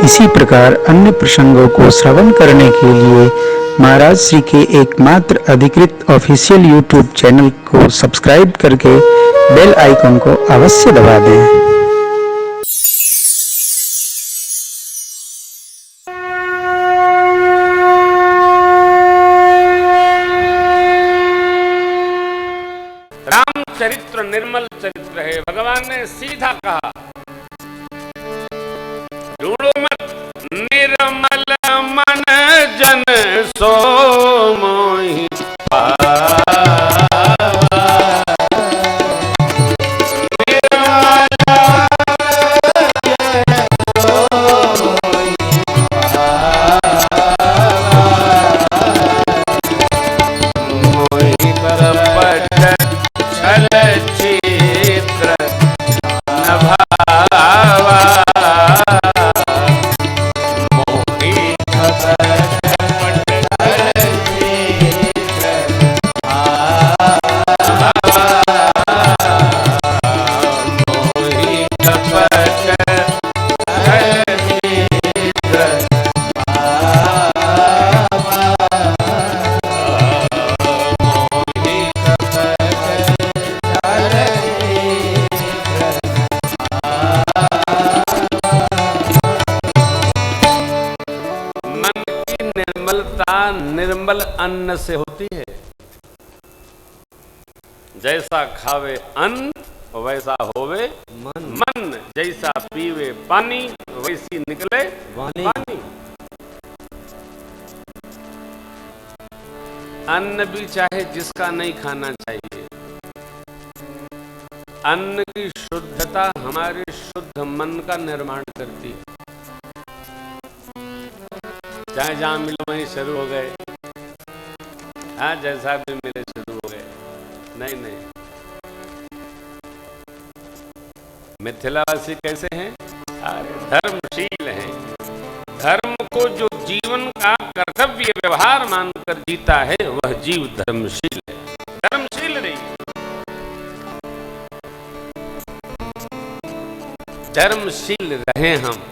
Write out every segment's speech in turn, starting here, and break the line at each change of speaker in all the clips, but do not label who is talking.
इसी प्रकार अन्य प्रसंगों को श्रवण करने के लिए महाराज श्री के एकमात्र अधिकृत ऑफिशियल यूट्यूब चैनल को सब्सक्राइब करके बेल आइकन को अवश्य दबा दें।
चरित्र निर्मल चरित्र है। भगवान ने सीधा कहा, ढूंढो मत निर्मल मन जन सो मोहि निर्मल अन्न से होती है। जैसा खावे अन्न वैसा होवे मन, जैसा पीवे पानी वैसी निकले वाणी। अन्न भी चाहे जिसका नहीं खाना चाहिए। अन्न की शुद्धता हमारे शुद्ध मन का निर्माण करती है। चाहे जहां मिलो वहीं शुरू हो गए, हाँ जैसा भी मिले शुरू हो गए। नहीं, मिथिलावासी कैसे हैं? धर्मशील हैं। धर्म को जो जीवन का कर्तव्य व्यवहार मानकर जीता है वह जीव धर्मशील है। धर्मशील नहीं, धर्मशील रहे हम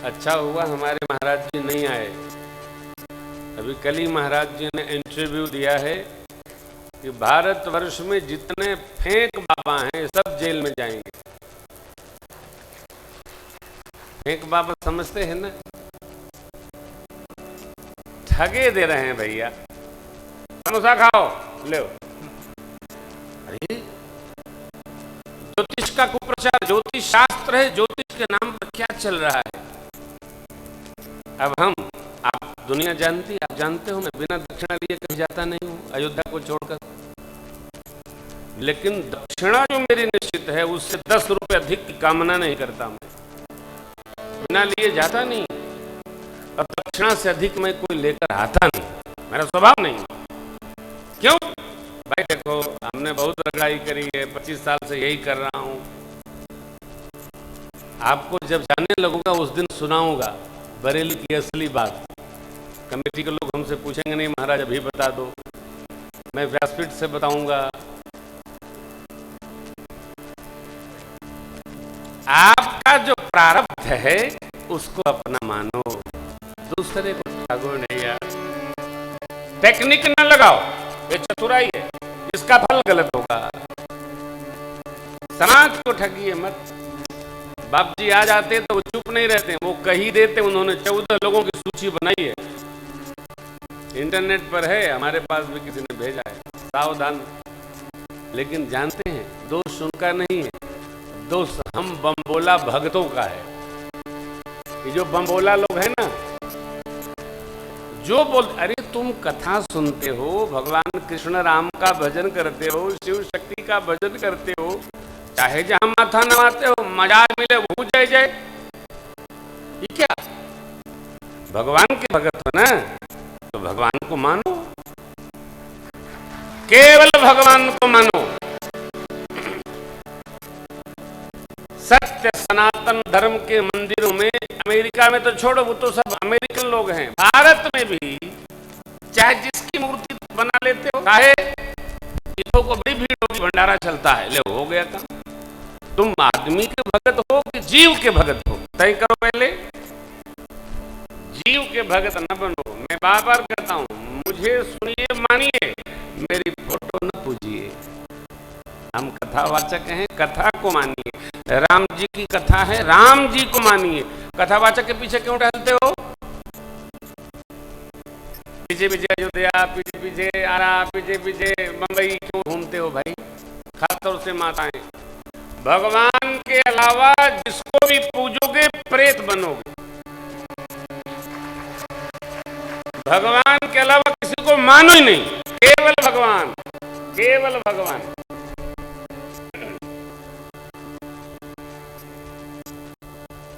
अच्छा हुआ हमारे महाराज जी नहीं आए। अभी कल ही महाराज जी ने इंटरव्यू दिया है कि भारतवर्ष में जितने फेंक बाबा हैं सब जेल में जाएंगे। फेंक बाबा समझते हैं ना, ठगे दे रहे हैं भैया। समोसा खाओ, ले। अरे ज्योतिष का कुप्रचार, ज्योतिष शास्त्र है, ज्योतिष के नाम पर क्या चल रहा है। अब आप दुनिया जानती, आप जानते हो मैं बिना दक्षिणा लिए कहीं जाता नहीं हूं अयोध्या को छोड़कर। लेकिन दक्षिणा जो मेरी निश्चित है उससे 10 रुपए अधिक की कामना नहीं करता मैं, बिना लिए जाता नहीं। और दक्षिणा से अधिक मैं कोई लेकर आता नहीं, मेरा स्वभाव नहीं। क्यों भाई? देखो हमने बहुत रगड़ाई करी है, 25 साल से यही कर रहा हूं। आपको जब जाने लगूंगा उस दिन सुनाऊंगा बरेली की असली बात। कमेटी के लोग हमसे पूछेंगे, नहीं महाराज अभी बता दो, मैं व्यासपीठ से बताऊंगा। आपका जो प्रारब्ध है उसको अपना मानो, दूसरे को ठगो नहीं यार। टेक्निक न लगाओ, ये चतुराई है, इसका फल गलत होगा। समाज को ठगिए मत। बाप जी आ जाते तो वो चुप नहीं रहते, वो कही देते। उन्होंने 14 लोगों की सूची बनाई है, इंटरनेट पर है, हमारे पास भी किसी ने भेजा है, सावधान। लेकिन जानते हैं दोष उनका नहीं है, दोष हम बम्बोला भक्तों का है। ये जो बम्बोला लोग हैं ना, जो बोल, अरे तुम कथा सुनते हो, भगवान कृष्ण राम का भजन करते हो, शिव शक्ति का भजन करते हो, चाहे जहां माथा नवाते हो, मजाक मिले वो जय जय। ये क्या? भगवान के भगत हो ना, तो भगवान को मानो, केवल भगवान को मानो। सत्य सनातन धर्म के मंदिरों में, अमेरिका में तो छोड़ो, वो तो सब अमेरिकन लोग हैं, भारत में भी चाहे जिसकी मूर्ति बना लेते हो, काहे तीर्थों को बड़ी भीड़ होगी, भंडारा चलता है, ले हो गया काम। तुम आदमी के भगत हो कि जीव के भगत हो, तय करो पहले। जीव के भगत न बनो। मैं बार बार कहता हूं, मुझे सुनिए मानिए, मेरी फोटो न पूजिए। हम कथावाचक हैं, कथा को मानिए। राम जी की कथा है, राम जी को मानिए। कथावाचक के पीछे क्यों टहलते हो? पीछे पीछे अयोध्या, पीछे पीछे आरा, पीछे पीछे मुंबई क्यों घूमते हो भाई? खासतौर से माताएं, भगवान के अलावा जिसको भी पूजोगे प्रेत बनोगे। भगवान के अलावा किसी को मानो ही नहीं, केवल भगवान, केवल भगवान।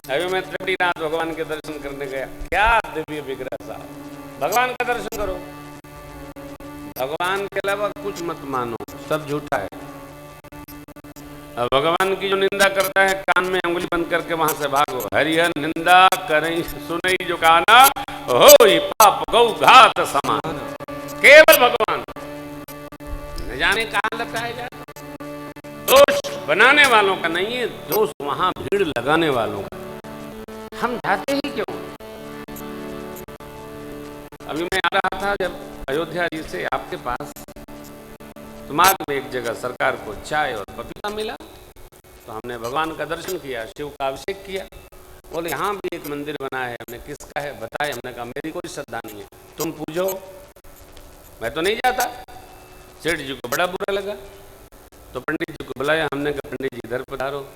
अभी मैं त्रिपुरानाथ भगवान के दर्शन करने गया, क्या दिव्य विग्रह साहब। भगवान का दर्शन करो, भगवान के अलावा कुछ मत मानो, सब झूठा है। अब भगवान की जो निंदा करता है, कान में उंगली बंद करके वहां से भागो। हरिहर निंदा करें सुनई जो काना, हो पाप गौ घात समान। केवल भगवान, न जाने कहां लटकाए जाए। दोष बनाने वालों का नहीं है, दोष वहां भीड़ लगाने वालों का। हम जाते ही क्यों? अभी मैं आ रहा था जब अयोध्या जी से आपके पास, तो मार्ग में एक जगह सरकार को चाय और पपीता मिला, तो हमने भगवान का दर्शन किया, शिव का अभिषेक किया। बोले यहाँ भी एक मंदिर बना है। हमने किसका है बताया, हमने कहा मेरी कोई श्रद्धा नहीं है, तुम पूजो, मैं तो नहीं जाता। सेठ जी को बड़ा बुरा लगा, तो पंडित जी को बुलाया। हमने कहा पंडित जी इधर पधारो,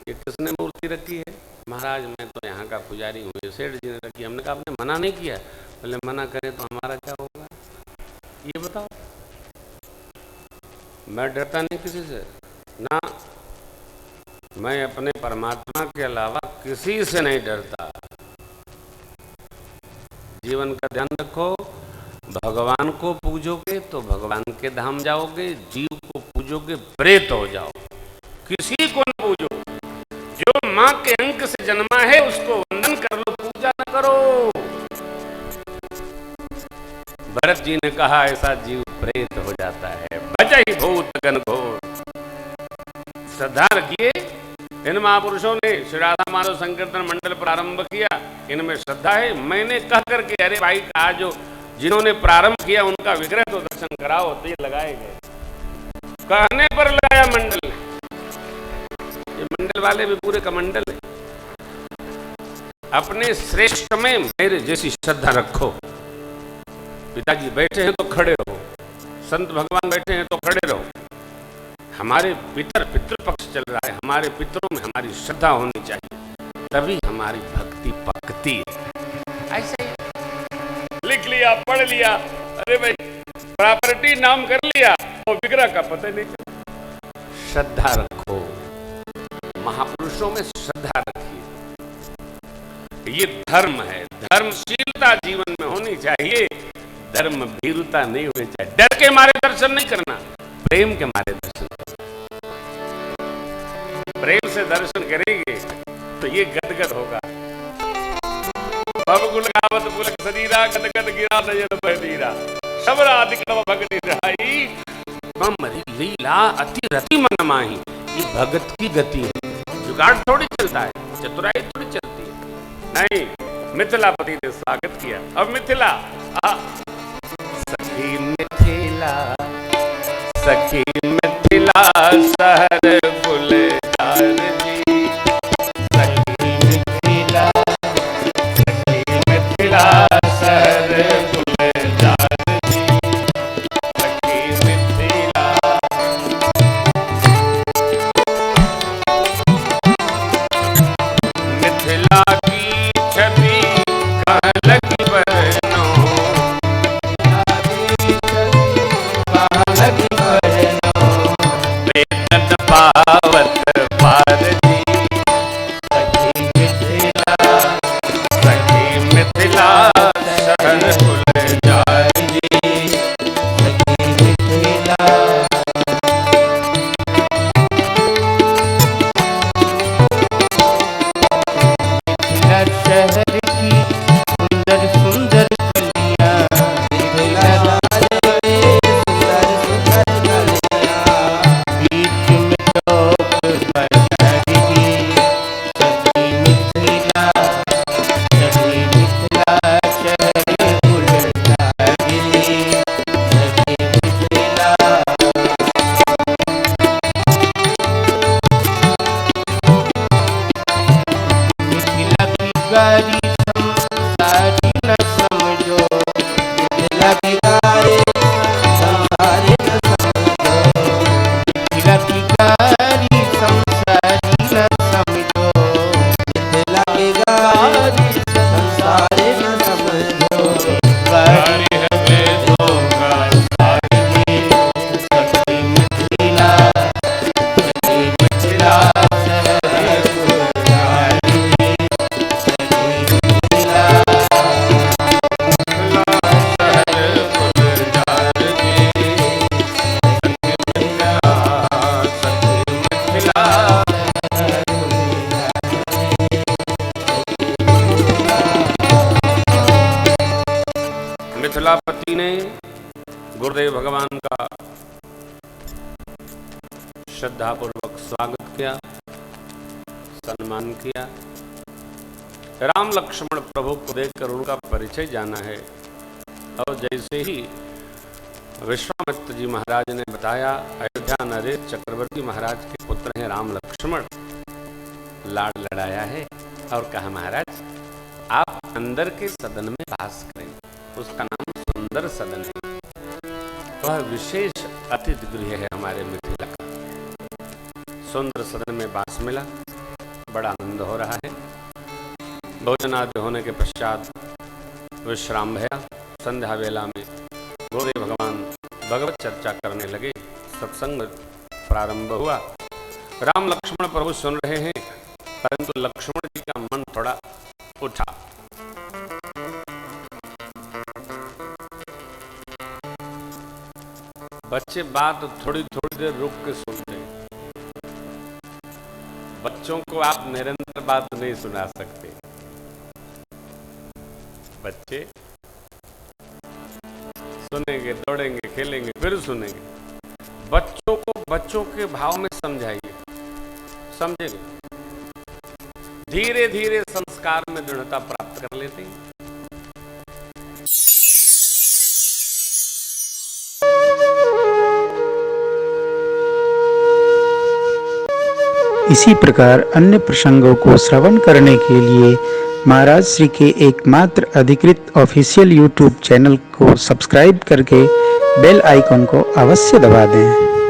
ये किसने मूर्ति रखी है? महाराज मैं तो यहाँ का पुजारी हूँ, सेठ जी ने रखी। हमने कहा आपने मना नहीं किया? बोले मना करें तो हमारा क्या होगा, ये बताओ। मैं डरता नहीं किसी से ना, मैं अपने परमात्मा के अलावा किसी से नहीं डरता। जीवन का ध्यान रखो, भगवान को पूजोगे तो भगवान के धाम जाओगे, जीव को पूजोगे प्रेत हो जाओ। किसी को न पूजो, जो मां के अंक से जन्मा है उसको वंदन कर लो, पूजा न करो। भरत जी ने कहा ऐसा जीव प्रेत हो जाता है, बचई भूत गण घोर। श्रद्धा रखिए। इन महापुरुषों ने श्री राधा माधव संकीर्तन मंडल प्रारंभ किया, इनमें श्रद्धा है। मैंने कह करके अरे भाई कहा जो जिन्होंने प्रारंभ किया उनका विग्रह तो दर्शन कराओ, तो ये लगाए गए। कहने पर लगाया मंडल ने, ये मंडल वाले भी पूरे का मंडल है। अपने श्रेष्ठ में मेरे जैसी श्रद्धा रखो। पिताजी बैठे हैं तो खड़े रहो, संत भगवान बैठे हैं तो खड़े रहो। हमारे पितृपक्ष चल रहा है, हमारे पितरों में हमारी श्रद्धा होनी चाहिए, तभी हमारी भक्ति पकती है। ऐसे ही लिख लिया, पढ़ लिया, अरे भाई प्रॉपर्टी नाम कर लिया और विग्रह का पता नहीं चला। श्रद्धा रखो, महापुरुषों में श्रद्धा रखिए। ये धर्म है, धर्मशीलता जीवन में होनी चाहिए, धर्म भीरुता नहीं होनी चाहिए। डर के मारे दर्शन नहीं करना, प्रेम के मारे दर्शन करना। प्रेम से दर्शन करेंगे तो ये गदगद होगा। भव गुण गावत पुलक शरीरा, गदगद गिरा नयन बहरीरा, सबरा अधिकतम भक्ति रहाई, ममरी लीला अति रति मन माही। ये भगत की गति है, जुगाड़ थोड़ी चलता है, चतुराई थोड़ी चलती है। नहीं, मिथिलापति ने स्वागत किया। अब मिथिला, सखी मिथिला, सखी मिथिला शहर गुलजार जी, सखी मिथिला, सखी मिथिला शहर गुलजार जी, सखी मिथिला। मिथिला की छवि कहाँ लगी बरनो, कहाँ लगी बरनो, गुरुदेव भगवान का श्रद्धापूर्वक स्वागत किया, सम्मान किया। राम लक्ष्मण प्रभु को देखकर उनका परिचय जाना है। और जैसे ही विश्वामित्र जी महाराज ने बताया, अयोध्या नरेश चक्रवर्ती महाराज के पुत्र हैं राम लक्ष्मण, लाड लड़ाया है और कहा महाराज आप अंदर के सदन में वास करें। उसका नाम सुंदर सदन है। वह विशेष अतिथि गृह है हमारे मिथिला का। सुंदर सदन में वास मिला, बड़ा आनंद हो रहा है। भोजन आदि होने के पश्चात विश्राम भया। संध्या वेला में गुरुदेव भगवान भगवत चर्चा करने लगे। सत्संग प्रारंभ हुआ। राम लक्ष्मण प्रभु सुन रहे हैं, परंतु लक्ष्मण जी का मन थोड़ा उठा। बच्चे बात थोड़ी थोड़ी देर रुक के सुनते हैं। बच्चों को आप निरंतर बात नहीं सुना सकते। बच्चे सुनेंगे, दौड़ेंगे, खेलेंगे, फिर सुनेंगे। बच्चों को बच्चों के भाव में समझाइए, समझेंगे। धीरे धीरे संस्कार में दृढ़ता प्राप्त कर लेते हैं।
इसी प्रकार अन्य प्रसंगों को श्रवण करने के लिए महाराज श्री के एकमात्र अधिकृत ऑफिशियल यूट्यूब चैनल को सब्सक्राइब करके बेल आइकन को अवश्य दबा दें।